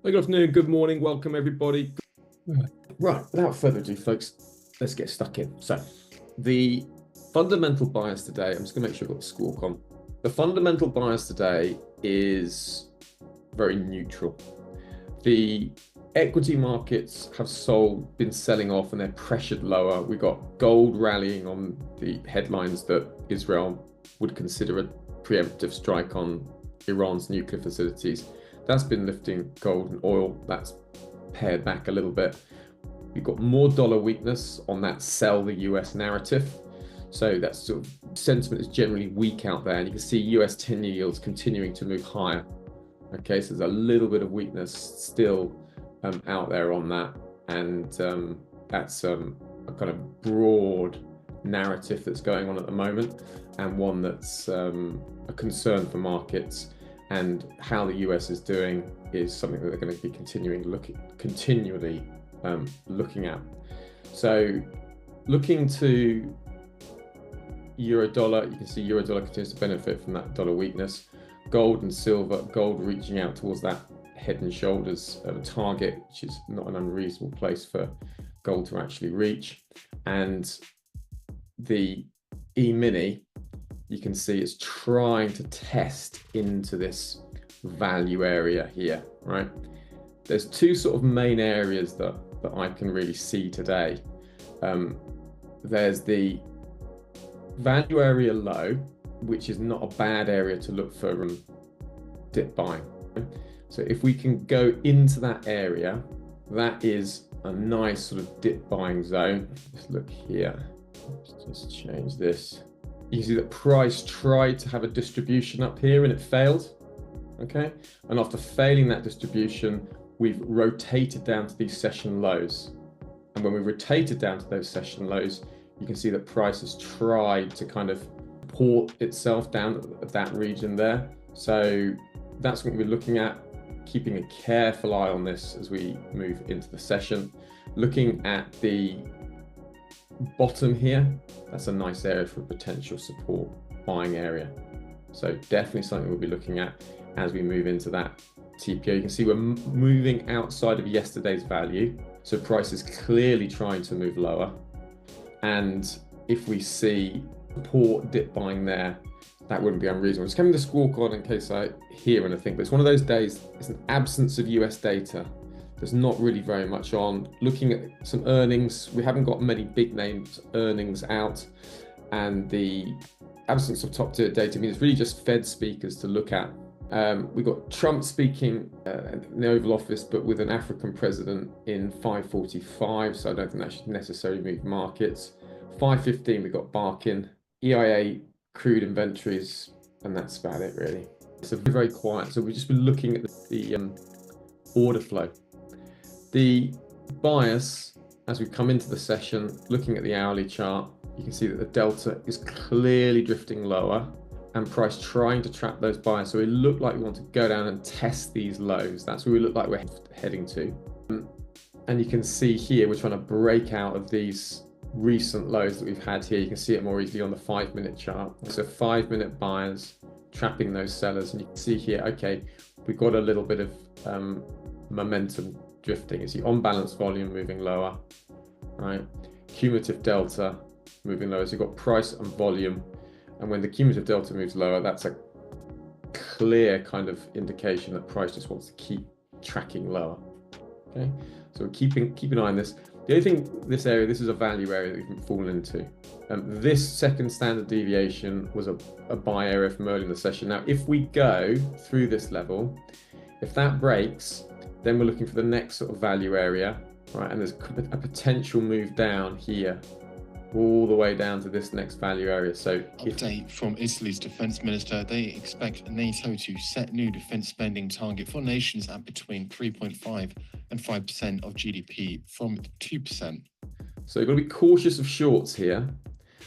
Good afternoon, good morning, welcome everybody. Right, without further ado, folks, let's get stuck in. So, the fundamental bias today, I'm just going to make sure I've got the squawk on. The fundamental bias today is very neutral. The equity markets have been selling off and they're pressured lower. We got gold rallying on the headlines that Israel would consider a preemptive strike on Iran's nuclear facilities. That's been lifting gold and oil. That's pared back a little bit. We've got more dollar weakness on that sell the US narrative. So that sort of sentiment is generally weak out there. And you can see US 10-year yields continuing to move higher. Okay, so there's a little bit of weakness still out there on that. And that's a kind of broad narrative that's going on at the moment, and one that's a concern for markets. And how the US is doing is something that they're going to be continually looking at. So looking to euro dollar, you can see euro dollar continues to benefit from that dollar weakness. Gold and silver, gold reaching out towards that head and shoulders target, which is not an unreasonable place for gold to actually reach. And the E-mini, you can see it's trying to test into this value area here, right? There's two sort of main areas that I can really see today. There's the value area low, which is not a bad area to look for dip buying. So if we can go into that area, that is a nice sort of dip buying zone. Let's look here. Let's just change this. You can see that price tried to have a distribution up here and it failed. Okay, and after failing that distribution, we've rotated down to these session lows. And when we rotated down to those session lows, you can see that price has tried to kind of support itself down at that region there. So that's what we're looking at, keeping a careful eye on this as we move into the session. Looking at the bottom here, that's a nice area for a potential support buying area. So definitely something we'll be looking at as we move into that TPO. You can see we're moving outside of yesterday's value. So price is clearly trying to move lower. And if we see support dip buying there, that wouldn't be unreasonable. Just coming to squawk on in case I hear anything, but it's one of those days, it's an absence of US data. There's not really very much on. Looking at some earnings, we haven't got many big names earnings out, and the absence of top tier data means it's really just Fed speakers to look at. We've got Trump speaking in the Oval Office, but with an African president in 5:45, so I don't think that should necessarily move markets. 5:15, we've got Barkin, EIA crude inventories, and that's about it really. It's a very quiet, so we've just been looking at the order flow. The bias, as we come into the session, looking at the hourly chart, you can see that the delta is clearly drifting lower and price trying to trap those buyers. So we look like we want to go down and test these lows. That's where we look like we're heading to. And you can see here, we're trying to break out of these recent lows that we've had here. You can see it more easily on the 5-minute chart. So 5-minute buyers trapping those sellers. And you can see here, okay, we've got a little bit of momentum drifting. You see on balance volume moving lower, right? Cumulative delta moving lower. So you've got price and volume. And when the cumulative delta moves lower, that's a clear kind of indication that price just wants to keep tracking lower. Okay, so keep an eye on this. The only thing, this is a value area that we've fallen into. This second standard deviation was a buy area from early in the session. Now, if we go through this level, if that breaks, then we're looking for the next sort of value area, right? And there's a potential move down here, all the way down to this next value area. So update from Italy's defense minister, they expect NATO to set new defense spending target for nations at between 3.5 and 5% of GDP from 2%. So you've got to be cautious of shorts here,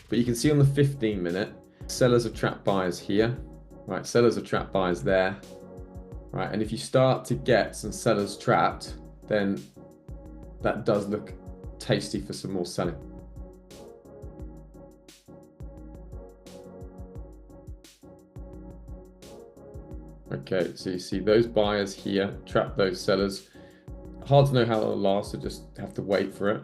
but you can see on the 15-minute, sellers have trapped buyers here, right? Sellers have trapped buyers there, right? And if you start to get some sellers trapped, then that does look tasty for some more selling. Okay, so you see those buyers here trap those sellers. Hard to know how it'll last, so just have to wait for it.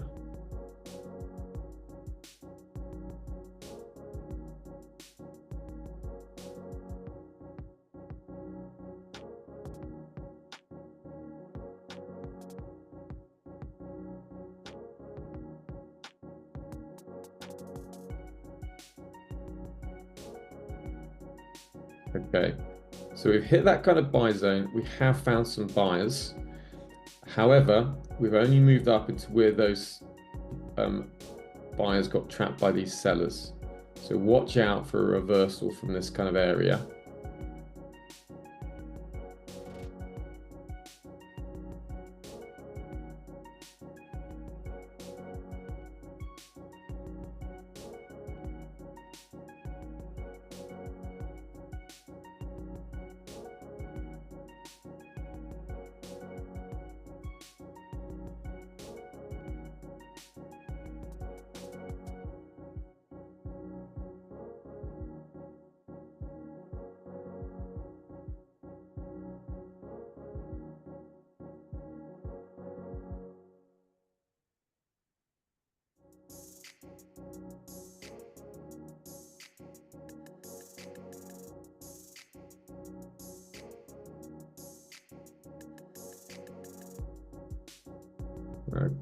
Okay, so we've hit that kind of buy zone. We have found some buyers. However, we've only moved up into where those buyers got trapped by these sellers. So watch out for a reversal from this kind of area.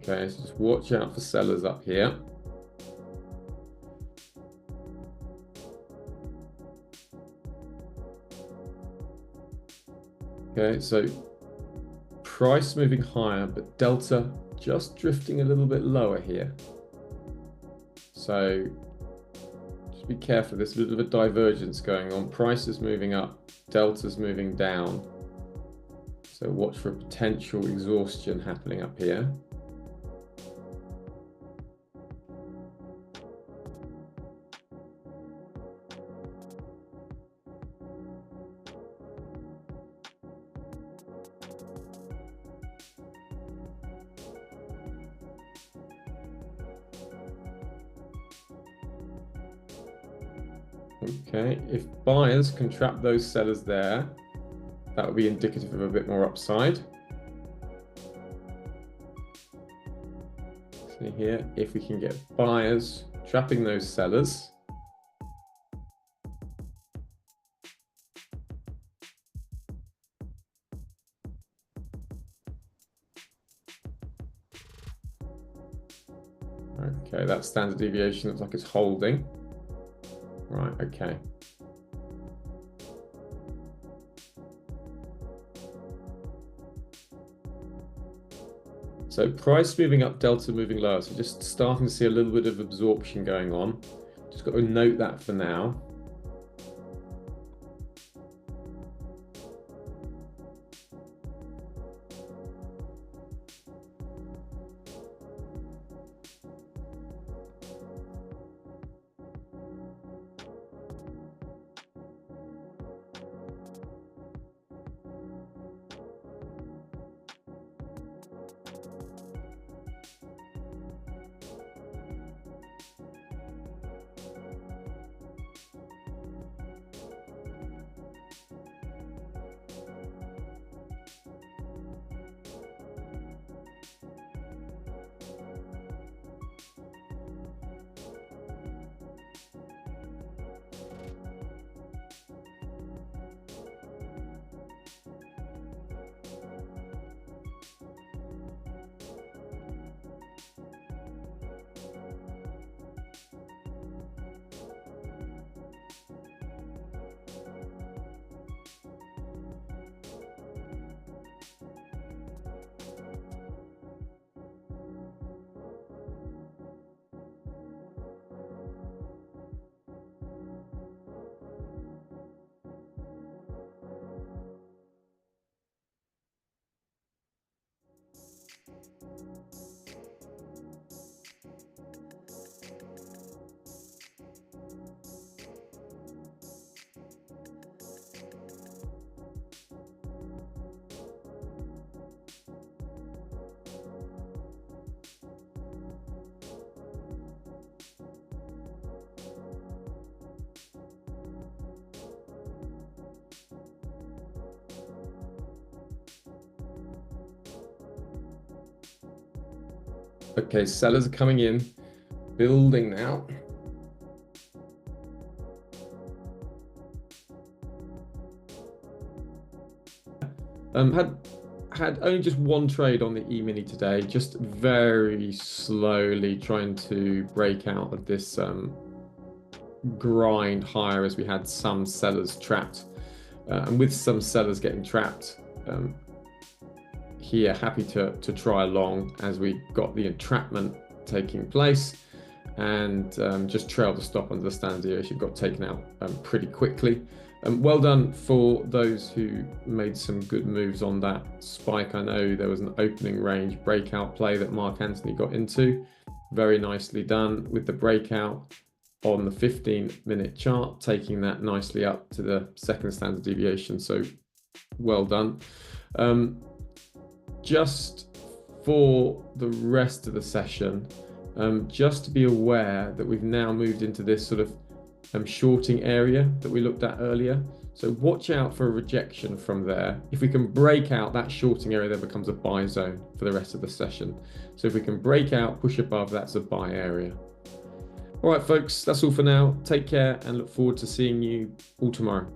Okay, so just watch out for sellers up here. Okay, so price moving higher, but delta just drifting a little bit lower here. So just be careful, there's a bit of a divergence going on. Price is moving up, delta's moving down. So watch for a potential exhaustion happening up here. Okay, if buyers can trap those sellers there, that would be indicative of a bit more upside. See here, if we can get buyers trapping those sellers, okay, that standard deviation looks like it's holding. Right, okay. So price moving up, delta moving lower. So just starting to see a little bit of absorption going on. Just got to note that for now. Okay, sellers are coming in, building now. Had only just one trade on the E-mini today, just very slowly trying to break out of this grind higher as we had some sellers trapped. And with some sellers getting trapped here, happy to try along as we got the entrapment taking place, and just trailed the stop under the standard deviation, got taken out pretty quickly. Well done for those who made some good moves on that spike. I know there was an opening range breakout play that Mark Anthony got into. Very nicely done with the breakout on the 15-minute chart, taking that nicely up to the second standard deviation. So well done. Just for the rest of the session, just to be aware that we've now moved into this sort of shorting area that we looked at earlier. So watch out for a rejection from there. If we can break out that shorting area, then becomes a buy zone for the rest of the session. So if we can break out, push above, that's a buy area. All right, folks, that's all for now. Take care and look forward to seeing you all tomorrow.